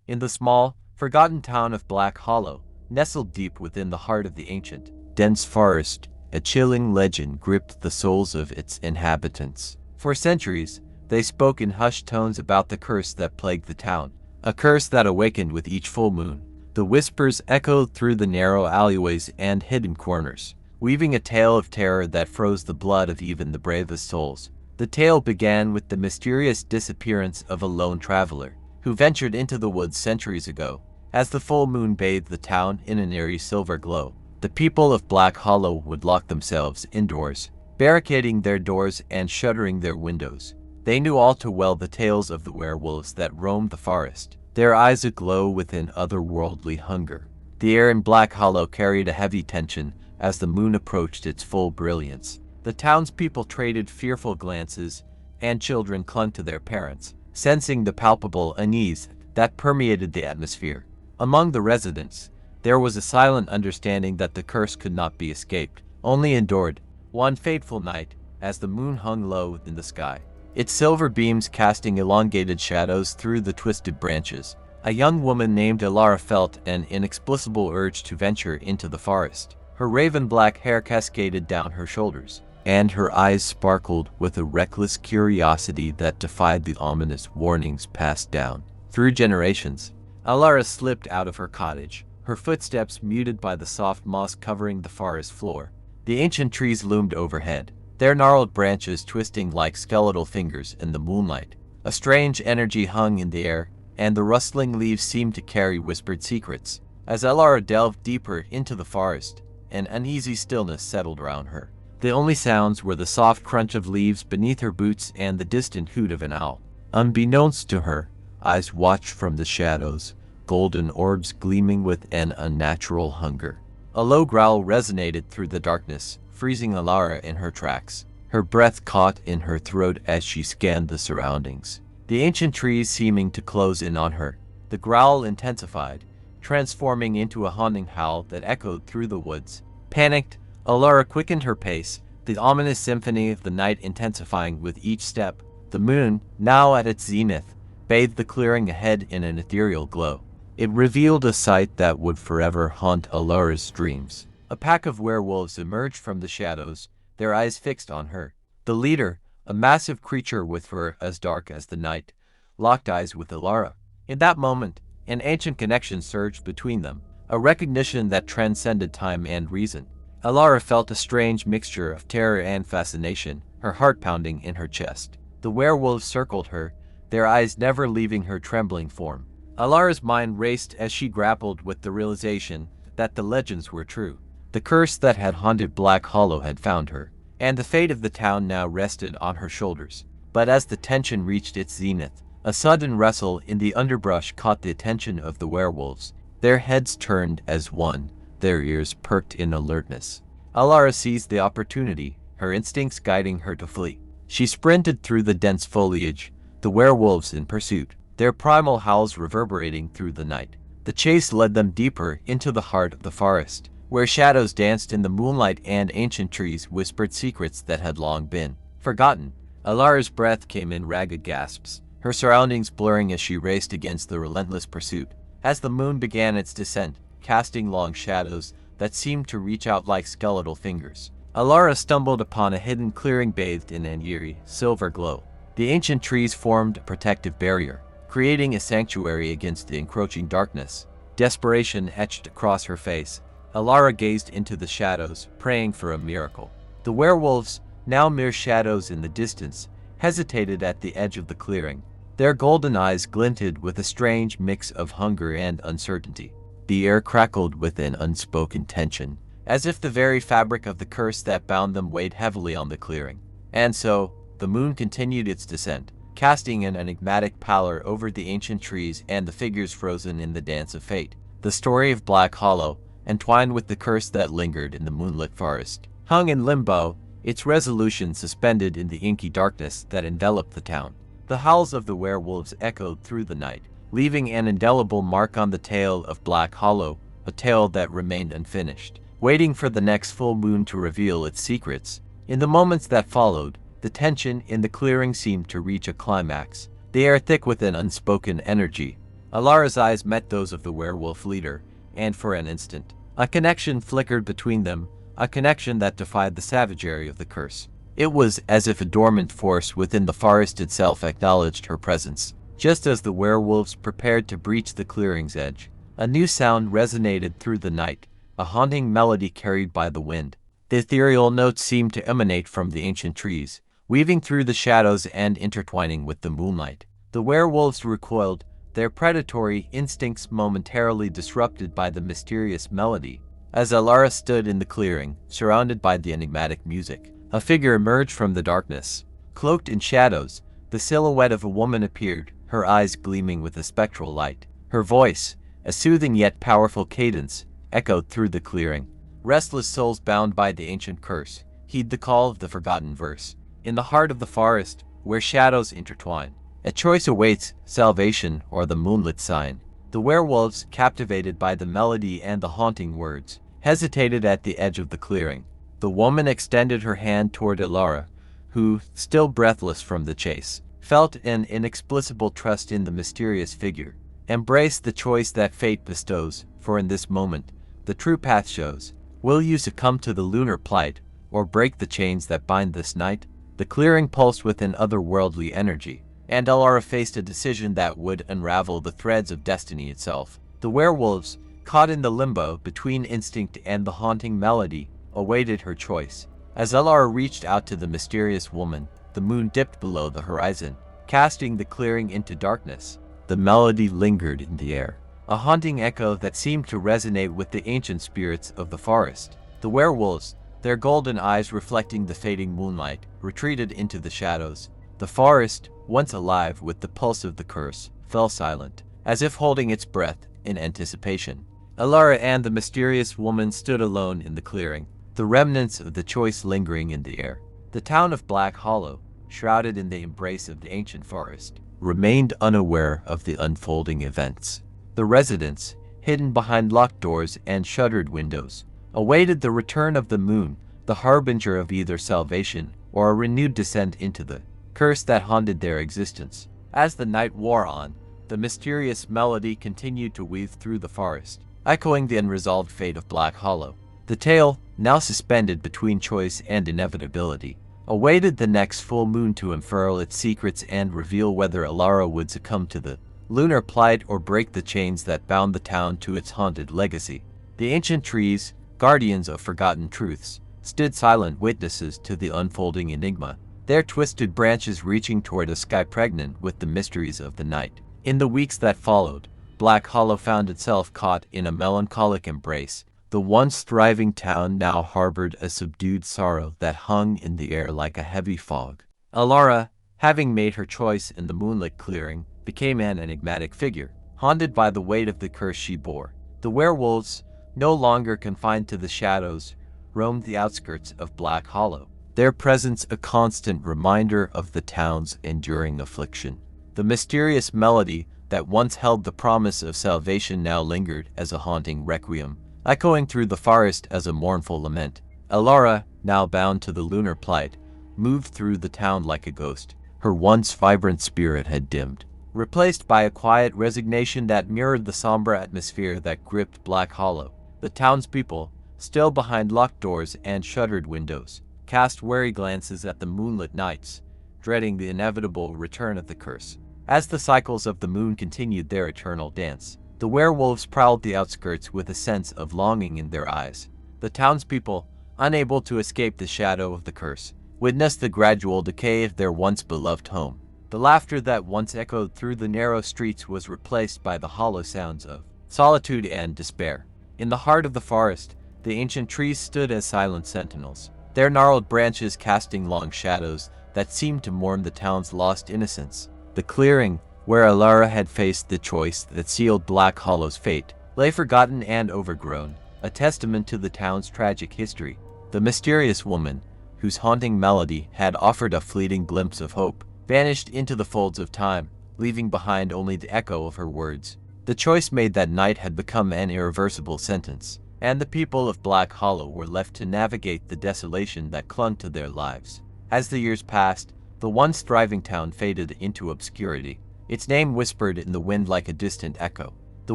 In the small, forgotten town of Black Hollow, nestled deep within the heart of the ancient, dense forest, a chilling legend gripped the souls of its inhabitants. For centuries, they spoke in hushed tones about the curse that plagued the town, a curse that awakened with each full moon. The whispers echoed through the narrow alleyways and hidden corners, weaving a tale of terror that froze the blood of even the bravest souls. The tale began with the mysterious disappearance of a lone traveler who ventured into the woods centuries ago. As the full moon bathed the town in an eerie silver glow, the people of Black Hollow would lock themselves indoors, barricading their doors and shuttering their windows. They knew all too well the tales of the werewolves that roamed the forest, their eyes aglow with an otherworldly hunger. The air in Black Hollow carried a heavy tension as the moon approached its full brilliance. The townspeople traded fearful glances, and children clung to their parents, sensing the palpable unease that permeated the atmosphere. Among the residents, there was a silent understanding that the curse could not be escaped, only endured. One fateful night, as the moon hung low in the sky, its silver beams casting elongated shadows through the twisted branches, a young woman named Alara felt an inexplicable urge to venture into the forest. Her raven-black hair cascaded down her shoulders, and her eyes sparkled with a reckless curiosity that defied the ominous warnings passed down through generations. Alara slipped out of her cottage, her footsteps muted by the soft moss covering the forest floor. The ancient trees loomed overhead, their gnarled branches twisting like skeletal fingers in the moonlight. A strange energy hung in the air, and the rustling leaves seemed to carry whispered secrets. As Alara delved deeper into the forest, an uneasy stillness settled around her. The only sounds were the soft crunch of leaves beneath her boots and the distant hoot of an owl. Unbeknownst to her, eyes watched from the shadows, golden orbs gleaming with an unnatural hunger. A low growl resonated through the darkness, freezing Alara in her tracks. Her breath caught in her throat as she scanned the surroundings, the ancient trees seeming to close in on her. The growl intensified, transforming into a haunting howl that echoed through the woods. Panicked, Alara quickened her pace, the ominous symphony of the night intensifying with each step. The moon, now at its zenith, bathed the clearing ahead in an ethereal glow. It revealed a sight that would forever haunt Alara's dreams. A pack of werewolves emerged from the shadows, their eyes fixed on her. The leader, a massive creature with fur as dark as the night, locked eyes with Alara. In that moment, an ancient connection surged between them, a recognition that transcended time and reason. Alara felt a strange mixture of terror and fascination, her heart pounding in her chest. The werewolves circled her, their eyes never leaving her trembling form. Alara's mind raced as she grappled with the realization that the legends were true. The curse that had haunted Black Hollow had found her, and the fate of the town now rested on her shoulders. But as the tension reached its zenith, a sudden rustle in the underbrush caught the attention of the werewolves. Their heads turned as one, their ears perked in alertness. Alara seized the opportunity, her instincts guiding her to flee. She sprinted through the dense foliage, the werewolves in pursuit, their primal howls reverberating through the night. The chase led them deeper into the heart of the forest, where shadows danced in the moonlight and ancient trees whispered secrets that had long been forgotten. Alara's breath came in ragged gasps, her surroundings blurring as she raced against the relentless pursuit. As the moon began its descent, casting long shadows that seemed to reach out like skeletal fingers, Alara stumbled upon a hidden clearing bathed in an eerie, silver glow. The ancient trees formed a protective barrier, creating a sanctuary against the encroaching darkness. Desperation etched across her face. Alara gazed into the shadows, praying for a miracle. The werewolves, now mere shadows in the distance, hesitated at the edge of the clearing. Their golden eyes glinted with a strange mix of hunger and uncertainty. The air crackled with an unspoken tension, as if the very fabric of the curse that bound them weighed heavily on the clearing. And so, the moon continued its descent, casting an enigmatic pallor over the ancient trees and the figures frozen in the dance of fate. The story of Black Hollow, entwined with the curse that lingered in the moonlit forest, hung in limbo, its resolution suspended in the inky darkness that enveloped the town. The howls of the werewolves echoed through the night, leaving an indelible mark on the tale of Black Hollow, a tale that remained unfinished, waiting for the next full moon to reveal its secrets. In the moments that followed, the tension in the clearing seemed to reach a climax, the air thick with an unspoken energy. Alara's eyes met those of the werewolf leader, and for an instant, a connection flickered between them, a connection that defied the savagery of the curse. It was as if a dormant force within the forest itself acknowledged her presence. Just as the werewolves prepared to breach the clearing's edge, a new sound resonated through the night, a haunting melody carried by the wind. The ethereal notes seemed to emanate from the ancient trees, weaving through the shadows and intertwining with the moonlight. The werewolves recoiled, their predatory instincts momentarily disrupted by the mysterious melody. As Alara stood in the clearing, surrounded by the enigmatic music, a figure emerged from the darkness. Cloaked in shadows, the silhouette of a woman appeared, her eyes gleaming with a spectral light. Her voice, a soothing yet powerful cadence, echoed through the clearing. Restless souls bound by the ancient curse, heed the call of the forgotten verse. In the heart of the forest, where shadows intertwine, a choice awaits, salvation or the moonlit sign. The werewolves, captivated by the melody and the haunting words, hesitated at the edge of the clearing. The woman extended her hand toward Alara, who, still breathless from the chase, felt an inexplicable trust in the mysterious figure. Embrace the choice that fate bestows, for in this moment, the true path shows. Will you succumb to the lunar plight, or break the chains that bind this night? The clearing pulsed with an otherworldly energy, and Alara faced a decision that would unravel the threads of destiny itself. The werewolves, caught in the limbo between instinct and the haunting melody, awaited her choice. As Alara reached out to the mysterious woman, the moon dipped below the horizon, casting the clearing into darkness. The melody lingered in the air, a haunting echo that seemed to resonate with the ancient spirits of the forest. The werewolves, their golden eyes reflecting the fading moonlight, retreated into the shadows. The forest, once alive with the pulse of the curse, fell silent, as if holding its breath in anticipation. Alara and the mysterious woman stood alone in the clearing, the remnants of the choice lingering in the air. The town of Black Hollow, shrouded in the embrace of the ancient forest, remained unaware of the unfolding events. The residents, hidden behind locked doors and shuttered windows, awaited the return of the moon, the harbinger of either salvation or a renewed descent into the curse that haunted their existence. As the night wore on, the mysterious melody continued to weave through the forest, echoing the unresolved fate of Black Hollow. The tale, now suspended between choice and inevitability, awaited the next full moon to unfurl its secrets and reveal whether Alara would succumb to the lunar plight or break the chains that bound the town to its haunted legacy. The ancient trees, guardians of forgotten truths, stood silent witnesses to the unfolding enigma, their twisted branches reaching toward a sky pregnant with the mysteries of the night. In the weeks that followed, Black Hollow found itself caught in a melancholic embrace. The once thriving town now harbored a subdued sorrow that hung in the air like a heavy fog. Alara, having made her choice in the moonlit clearing, became an enigmatic figure, haunted by the weight of the curse she bore. The werewolves, no longer confined to the shadows, roamed the outskirts of Black Hollow, their presence a constant reminder of the town's enduring affliction. The mysterious melody that once held the promise of salvation now lingered as a haunting requiem, echoing through the forest as a mournful lament. Alara, now bound to the lunar plight, moved through the town like a ghost. Her once vibrant spirit had dimmed, replaced by a quiet resignation that mirrored the somber atmosphere that gripped Black Hollow. The townspeople, still behind locked doors and shuttered windows, cast wary glances at the moonlit nights, dreading the inevitable return of the curse. As the cycles of the moon continued their eternal dance, the werewolves prowled the outskirts with a sense of longing in their eyes. The townspeople, unable to escape the shadow of the curse, witnessed the gradual decay of their once beloved home. The laughter that once echoed through the narrow streets was replaced by the hollow sounds of solitude and despair. In the heart of the forest, the ancient trees stood as silent sentinels, their gnarled branches casting long shadows that seemed to mourn the town's lost innocence. The clearing, where Alara had faced the choice that sealed Black Hollow's fate, lay forgotten and overgrown, a testament to the town's tragic history. The mysterious woman, whose haunting melody had offered a fleeting glimpse of hope, vanished into the folds of time, leaving behind only the echo of her words. The choice made that night had become an irreversible sentence, and the people of Black Hollow were left to navigate the desolation that clung to their lives. As the years passed, the once thriving town faded into obscurity, its name whispered in the wind like a distant echo. The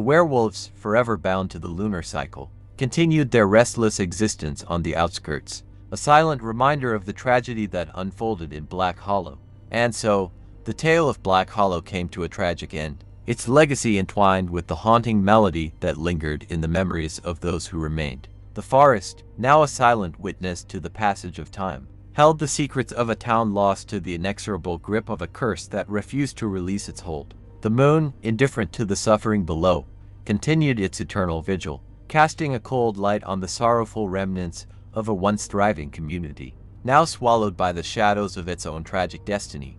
werewolves, forever bound to the lunar cycle, continued their restless existence on the outskirts, a silent reminder of the tragedy that unfolded in Black Hollow. And so, the tale of Black Hollow came to a tragic end, its legacy entwined with the haunting melody that lingered in the memories of those who remained. The forest, now a silent witness to the passage of time, held the secrets of a town lost to the inexorable grip of a curse that refused to release its hold. The moon, indifferent to the suffering below, continued its eternal vigil, casting a cold light on the sorrowful remnants of a once thriving community, now swallowed by the shadows of its own tragic destiny.